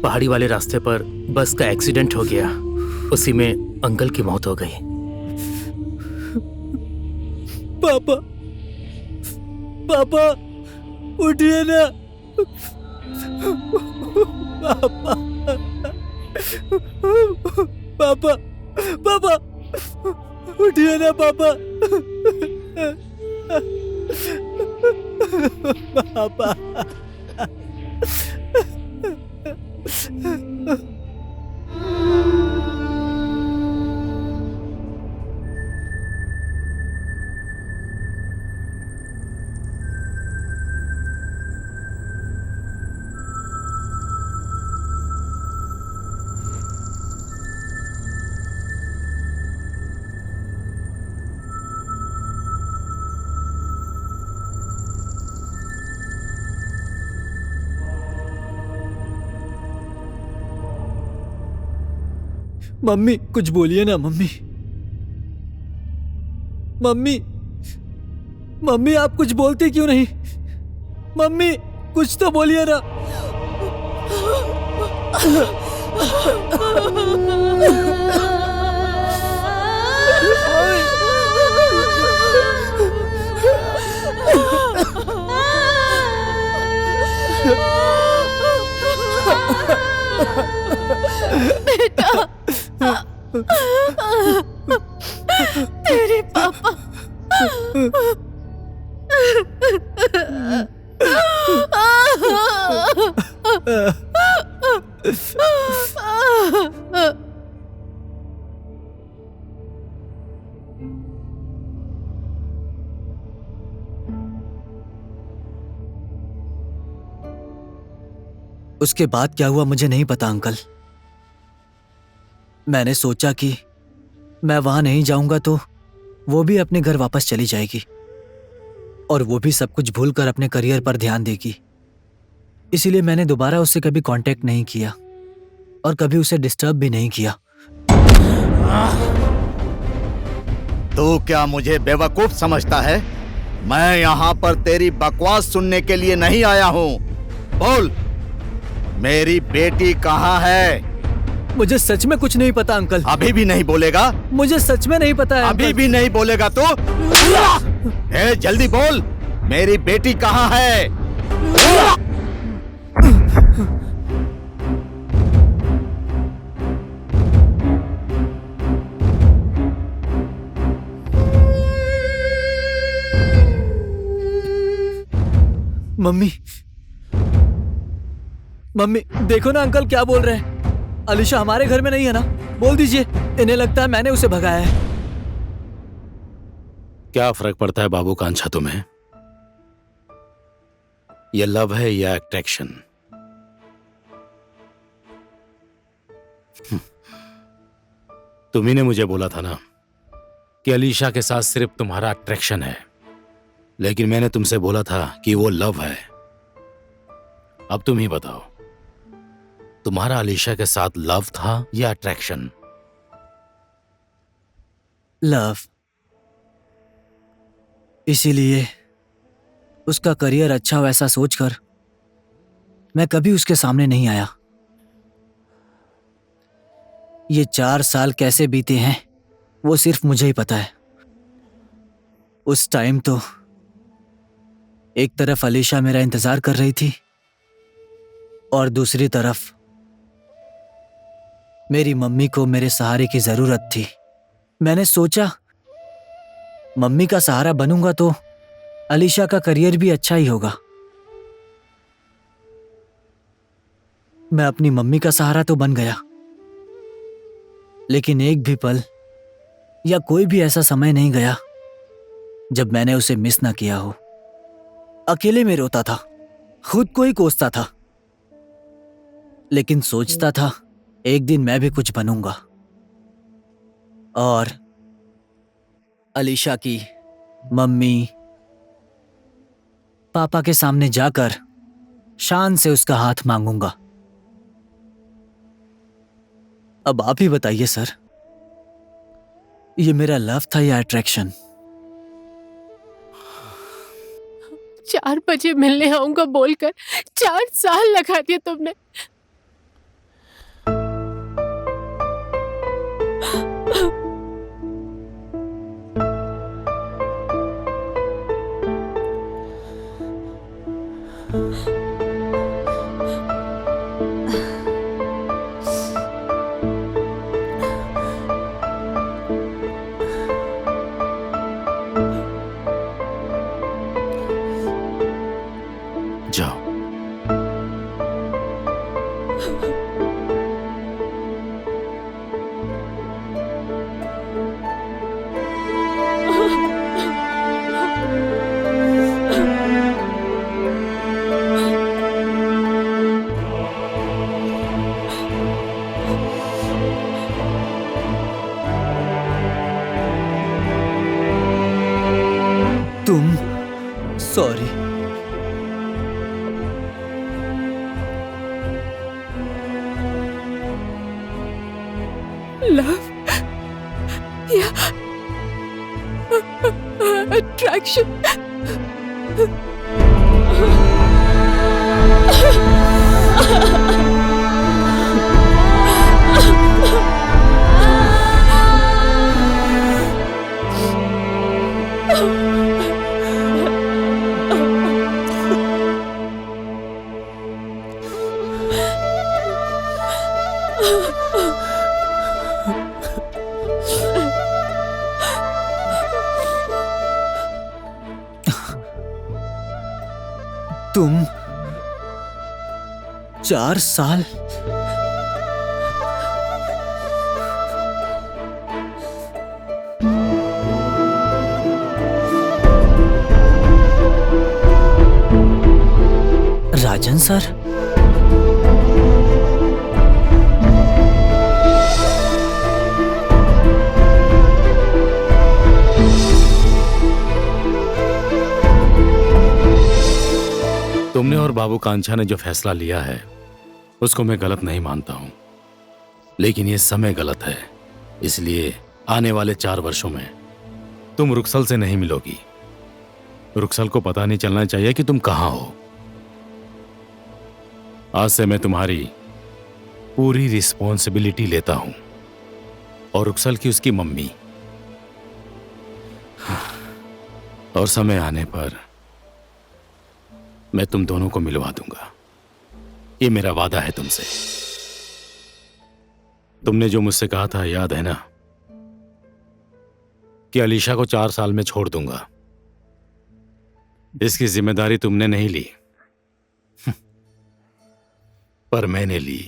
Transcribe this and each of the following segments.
पहाड़ी वाले रास्ते पर बस का एक्सीडेंट हो गया। उसी में अंकल की मौत हो गई। पापा, पापा उठिए ना। पापा, पापा, पापा उठिए ना पापा। पापा, मम्मी कुछ बोलिए ना मम्मी। मम्मी, मम्मी आप कुछ बोलती क्यों नहीं? मम्मी कुछ तो बोलिए ना। बेटा, तेरे पापा उसके बाद क्या हुआ मुझे नहीं पता अंकल। मैंने सोचा कि मैं वहां नहीं जाऊंगा तो वो भी अपने घर वापस चली जाएगी और वो भी सब कुछ भूलकर अपने करियर पर ध्यान देगी। इसीलिए मैंने दोबारा उससे कभी कांटेक्ट नहीं किया और कभी उसे डिस्टर्ब भी नहीं किया। तू क्या मुझे बेवकूफ समझता है? मैं यहाँ पर तेरी बकवास सुनने के लिए नहीं आया हूँ। बोल, मेरी बेटी कहाँ है? मुझे सच में कुछ नहीं पता अंकल। अभी भी नहीं बोलेगा? मुझे सच में नहीं पता है अभी अंकल। भी नहीं बोलेगा तो? ए, जल्दी बोल, मेरी बेटी कहाँ है? मम्मी, मम्मी देखो ना अंकल क्या बोल रहे हैं। अलीशा हमारे घर में नहीं है ना? बोल दीजिए। इन्हें लगता है मैंने उसे भगाया है। क्या फर्क पड़ता है बाबू कांछा तुम्हें? ये लव है या अट्रैक्शन? तुम्ही ने मुझे बोला था ना कि अलीशा के साथ सिर्फ तुम्हारा अट्रैक्शन है, लेकिन मैंने तुमसे बोला था कि वो लव है। अब तुम ही बताओ, तुम्हारा अलीशा के साथ लव था या अट्रैक्शन? लव। इसीलिए उसका करियर अच्छा हो ऐसा सोचकर मैं कभी उसके सामने नहीं आया। ये 4 साल कैसे बीते हैं वो सिर्फ मुझे ही पता है। उस टाइम तो एक तरफ अलीशा मेरा इंतजार कर रही थी और दूसरी तरफ मेरी मम्मी को मेरे सहारे की जरूरत थी। मैंने सोचा मम्मी का सहारा बनूंगा तो अलीशा का करियर भी अच्छा ही होगा। मैं अपनी मम्मी का सहारा तो बन गया, लेकिन एक भी पल या कोई भी ऐसा समय नहीं गया जब मैंने उसे मिस ना किया हो। अकेले में रोता था, खुद को ही कोसता था, लेकिन सोचता था एक दिन मैं भी कुछ बनूंगा और अलीशा की मम्मी पापा के सामने जाकर शान से उसका हाथ मांगूंगा। अब आप ही बताइए सर, ये मेरा लव था या अट्रैक्शन? 4 बजे मिलने आऊंगा बोलकर 4 साल लगा दिए तुमने। जाओ। तुम सॉरी। लव या अट्रैक्शन? तुम 4 साल राजन सर? तुमने और बाबू कांचा ने जो फैसला लिया है उसको मैं गलत नहीं मानता हूं, लेकिन ये समय गलत है। इसलिए आने वाले 4 वर्षों में तुम रुक्सल से नहीं मिलोगी। रुक्सल को पता नहीं चलना चाहिए कि तुम कहां हो। आज से मैं तुम्हारी पूरी रिस्पॉन्सिबिलिटी लेता हूं और रुक्सल की उसकी मम्मी। और समय आने पर मैं तुम दोनों को मिलवा दूंगा। ये मेरा वादा है तुमसे। तुमने जो मुझसे कहा था याद है ना, कि अलीशा को 4 साल में छोड़ दूंगा। इसकी जिम्मेदारी तुमने नहीं ली पर मैंने ली,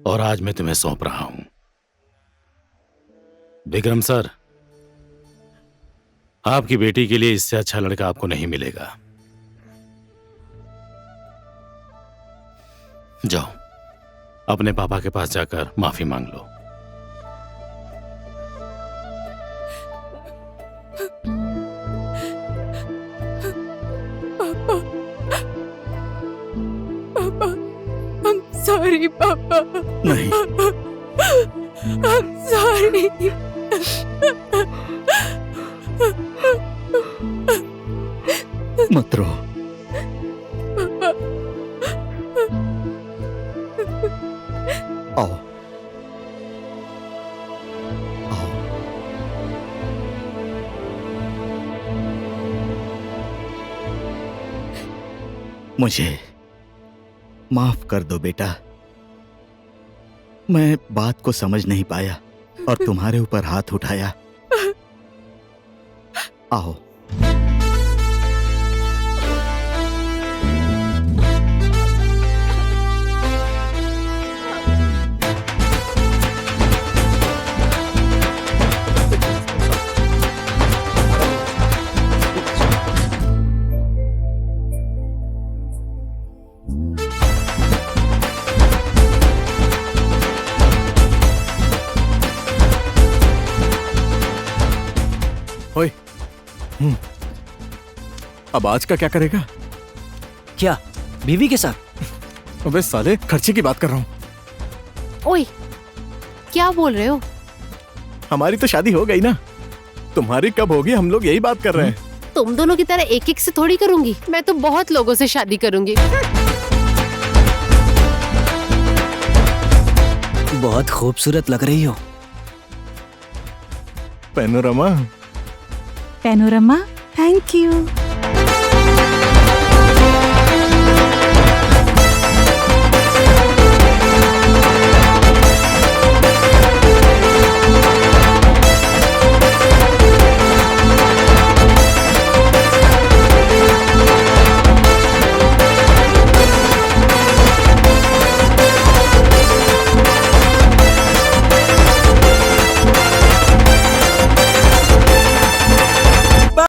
और आज मैं तुम्हें सौंप रहा हूं। विक्रम सर, आपकी बेटी के लिए इससे अच्छा लड़का आपको नहीं मिलेगा। जाओ, अपने पापा के पास जाकर माफी मांग लो। पापा, पापा, sorry, पापा। नहीं। I'm sorry। मत रो। आओ आओ। मुझे माफ कर दो बेटा। मैं बात को समझ नहीं पाया और तुम्हारे ऊपर हाथ उठाया। आओ। ओए, अब आज का क्या करेगा? क्या बीवी के साथ? अबे साले, खर्चे की बात कर रहा हूँ। ओए, क्या बोल रहे हो? हमारी तो शादी हो गई ना, तुम्हारी कब होगी हम लोग यही बात कर रहे हैं। तुम दोनों की तरह एक एक से थोड़ी करूंगी, मैं तो बहुत लोगों से शादी करूंगी। बहुत खूबसूरत लग रही हो। पैनोरमा। Panorama, thank you.